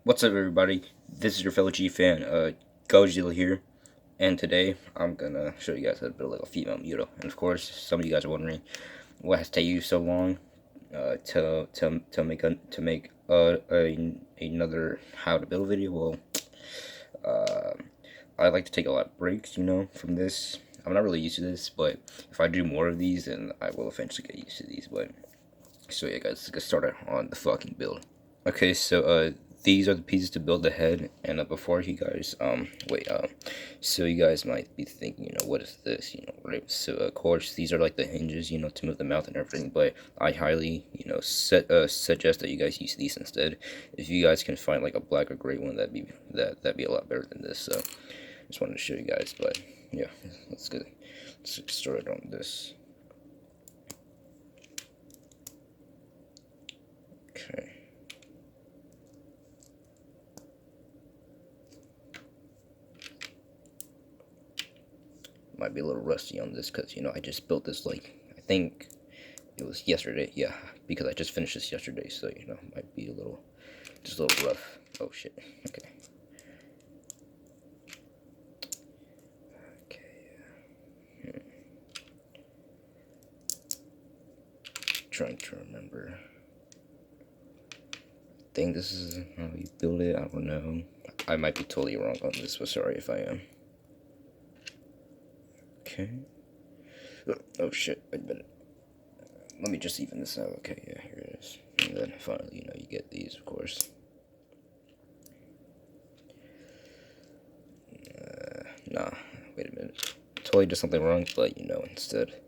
What's up, everybody? This is your fellow G fan, Godzilla here, and today I'm gonna show you guys how to build like a female MUTO. And of course, some of you guys are wondering what has taken you so long to make another how to build video. Well, uh, I like to take a lot of breaks, from this. I'm not really used to this, but if I do more of these, then I will eventually get used to these. But so yeah, guys, let's get started on the fucking build. Okay, so these are the pieces to build the head, and before you guys so you guys might be thinking, what is this, right? So of course these are like the hinges, to move the mouth and everything. But I highly, suggest that you guys use these instead. If you guys can find like a black or gray one, that'd be a lot better than this. So just wanted to show you guys, but yeah, let's get started on this. Okay. Might be a little rusty on this because I just built this like I think it was yesterday. Yeah, because I just finished this yesterday, so might be just a little rough. Oh shit. Okay. Okay. Trying to remember. I think this is how you build it. I don't know. I might be totally wrong on this, but sorry if I am. Okay. Oh shit. Wait a minute. Let me just even this out. Okay, yeah, here it is. And then finally, you get these, of course. Nah, wait a minute. Totally did something wrong, but instead,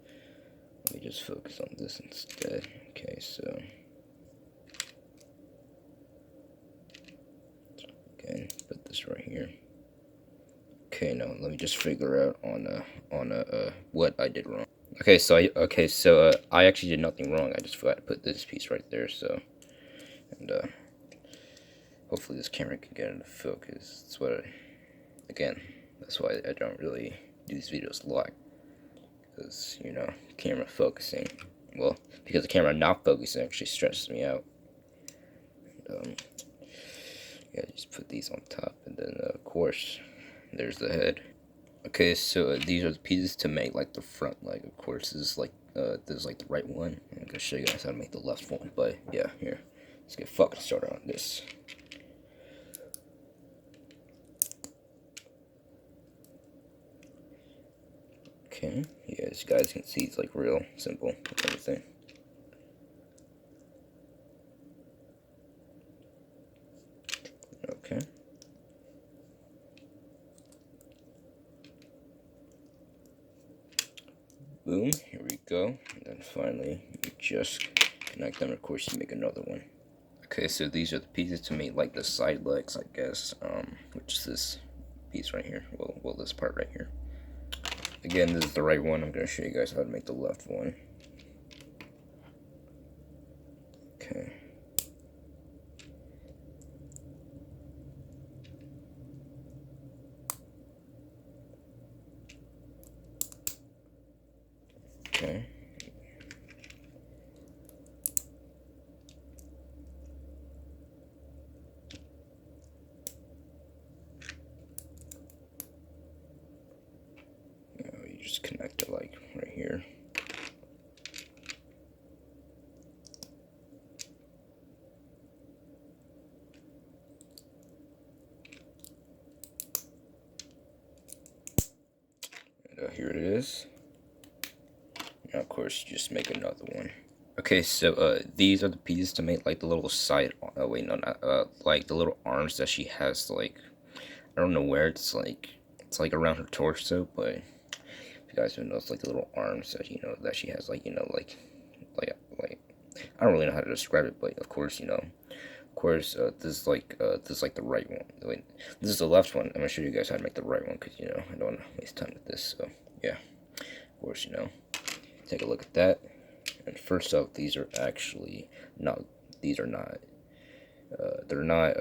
let me just focus on this instead. Okay, so again, put this right here. Okay, now let me just figure out on what I did wrong. Okay, so I actually did nothing wrong. I just forgot to put this piece right there. So, and hopefully this camera can get into focus. That's why I don't really do these videos a lot, because camera focusing. Well, because the camera not focusing actually stresses me out. And, yeah, just put these on top, and then of course there's the head. Okay, so these are the pieces to make like the front leg. Of course, this is like the right one. I'm gonna show you guys how to make the left one. But yeah, here, let's get fucking started on this. Okay, yeah, as you guys can see, it's like real simple with everything. Okay. Boom, here we go. And then finally, you just connect them. Of course, you make another one. Okay, so these are the pieces to make like the side legs, I guess. Which is this piece right here. Well, this part right here. Again, this is the right one. I'm gonna show you guys how to make the left one. Okay. Okay. Now you just connect it like right here. And here it is. Now, of course, you just make another one. Okay, so these are the pieces to make like the little side. Oh wait, no, not like the little arms that she has. Like, I don't know where it's like around her torso, but if you guys don't know, it's like the little arms that that she has. Like I don't really know how to describe it, but of course this is like the right one. Wait, this is the left one. I'm gonna show you guys how to make the right one because I don't want to waste time with this. So yeah, of course take a look at that. And first off, these are actually not. These are not. They're not.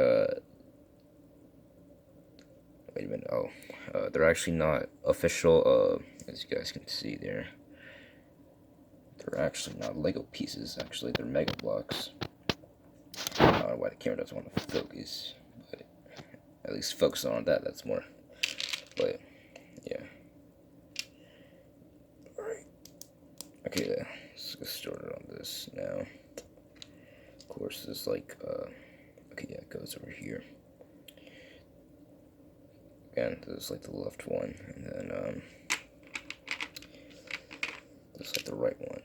Wait a minute. Oh, they're actually not official. As you guys can see there, they're actually not Lego pieces. Actually, they're Mega Blocks. I don't know why the camera doesn't want to focus. at least focus on that. That's more. But yeah. All right. Okay, let's get started on this now. Of course, this like okay, yeah, it goes over here. Again, this is like the left one, and then this is like the right one.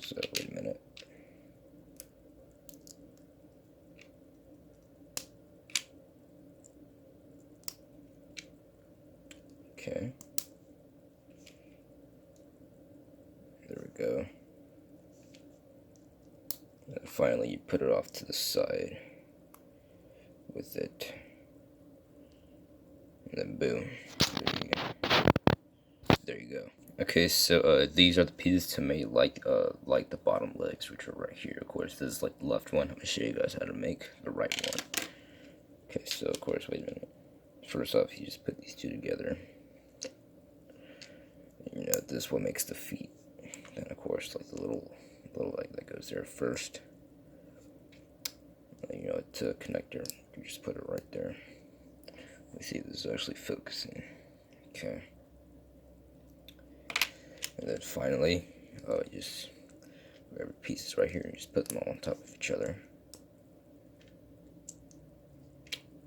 So wait a minute. Okay. There we go. And finally, you put it off to the side with it. And then boom. There you go. There you go. Okay, so these are the pieces to make like the bottom legs, which are right here. Of course, this is like the left one. I'm gonna show you guys how to make the right one. Okay, so of course, wait a minute. First off, you just put these two together. You know, this one makes the feet. Then of course, like the little leg that goes there first. You know, to connector, you just put it right there. Let me see if this is actually focusing. Okay. And then finally, just whatever pieces right here, and just put them all on top of each other.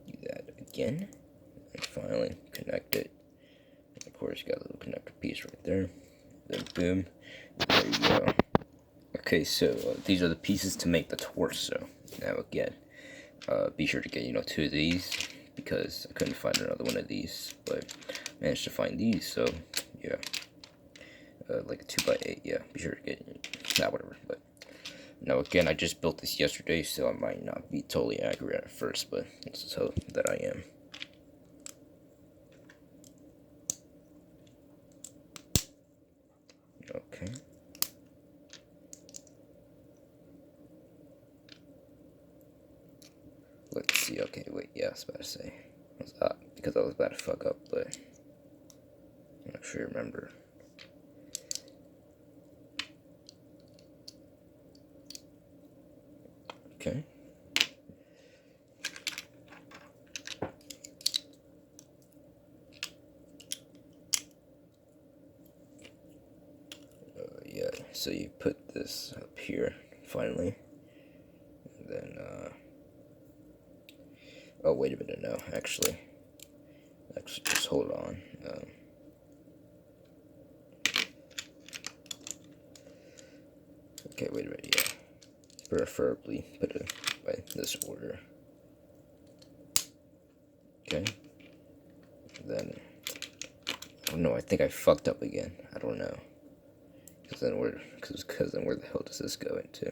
Do that again. And finally, connect it. And of course, you got a little connector piece right there. Then boom. There you go. Okay, so these are the pieces to make the torso. Now again, be sure to get, you know, 2 of these, because I couldn't find another one of these, but managed to find these, so yeah. Like a 2x8, yeah, be sure to get, nah, whatever, but now again, I just built this yesterday, so I might not be totally accurate at first, but this is how that I am. Okay. Let's see, okay, wait, yeah, I was about to say, because I was about to fuck up, but I'm not sure, remember. Okay. Yeah, so you put this up here, finally. And then, oh, wait a minute, no, actually, just hold on. Okay, wait a minute, yeah. Preferably put it by this order. Okay. Then, I don't know, I think I fucked up again. I don't know. Because then where the hell does this go into?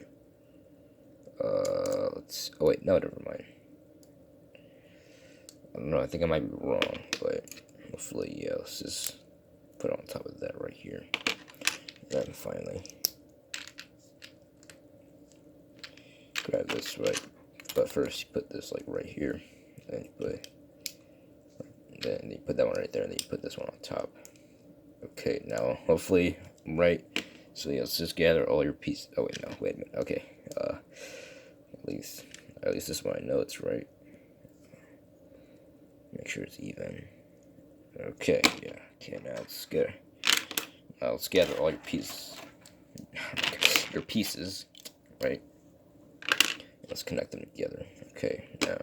Oh wait, no, never mind. I don't know, I think I might be wrong, but hopefully, yeah, let's just put it on top of that right here. Then finally, grab this right, but first you put this like right here, then you put that one right there, and then you put this one on top. Okay, now hopefully I'm right. So yeah, let's just gather all your pieces. Oh wait, no, wait a minute. Okay, at least this one I know it's right. Make sure it's even. Okay, yeah. Okay, now let's gather all your pieces. Your pieces, right? Let's connect them together. Okay, now.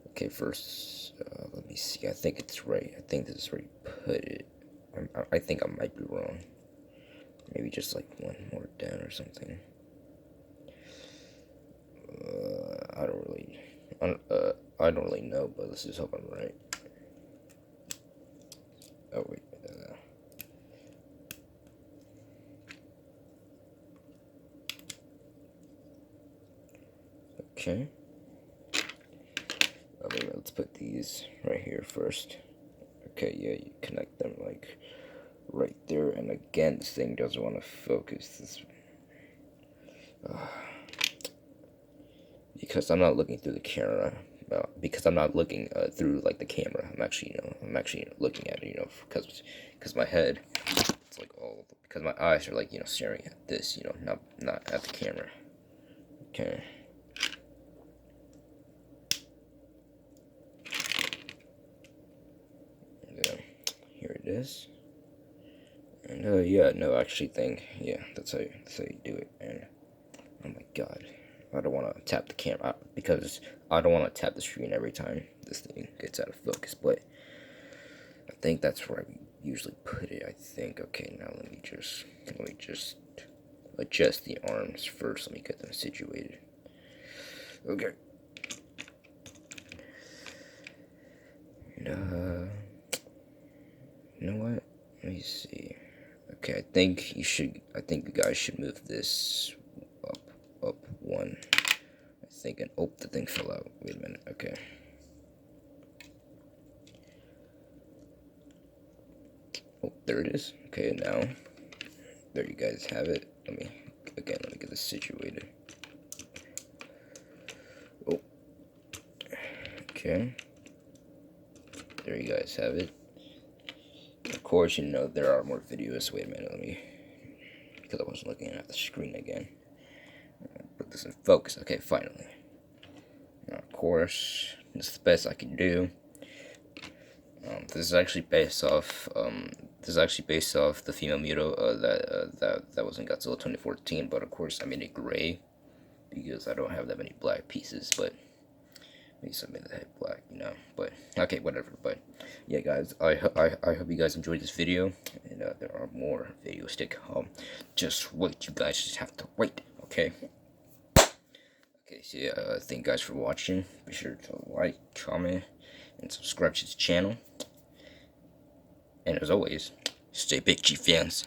Okay, first, let me see. I think it's right. I think this is where you put it. I think I might be wrong. Maybe just like one more down or something. I don't really know, but let's just hope I'm right. Oh wait. Okay. Let's put these right here first. Okay, yeah, you connect them like right there, and again, this thing doesn't want to focus. This because I'm not looking through the camera. Because I'm not looking through like the camera. I'm actually looking at it. Because my head, it's like because my eyes are like staring at this. Not at the camera. Okay. this. And yeah, no, actually thing, yeah, that's how you do it. And oh my god, I don't want to tap the camera because I don't want to tap the screen every time this thing gets out of focus. But I think that's where I usually put it. I think. Okay, now let me just adjust the arms first. Let me get them situated. Okay. And, you know what? Let me see. Okay, I think you guys should move this up one. I think, and oh, the thing fell out. Wait a minute. Okay. Oh, there it is. Okay, now there you guys have it. Let me get this situated. Oh, okay. There you guys have it. Of course, you know there are more videos. Wait a minute, because I wasn't looking at the screen again. Put this in focus. Okay, finally. Now, of course, this is the best I can do. This is actually based off. The female MUTO that was in Godzilla 2014. But of course, I made it gray because I don't have that many black pieces. But at least I made the head black, you know. But okay, whatever. But yeah, guys, I hope you guys enjoyed this video, and there are more videos to come. Just wait. You guys just have to wait. Okay. Okay. So yeah, thank you guys for watching. Be sure to like, comment, and subscribe to the channel. And as always, stay big, G fans.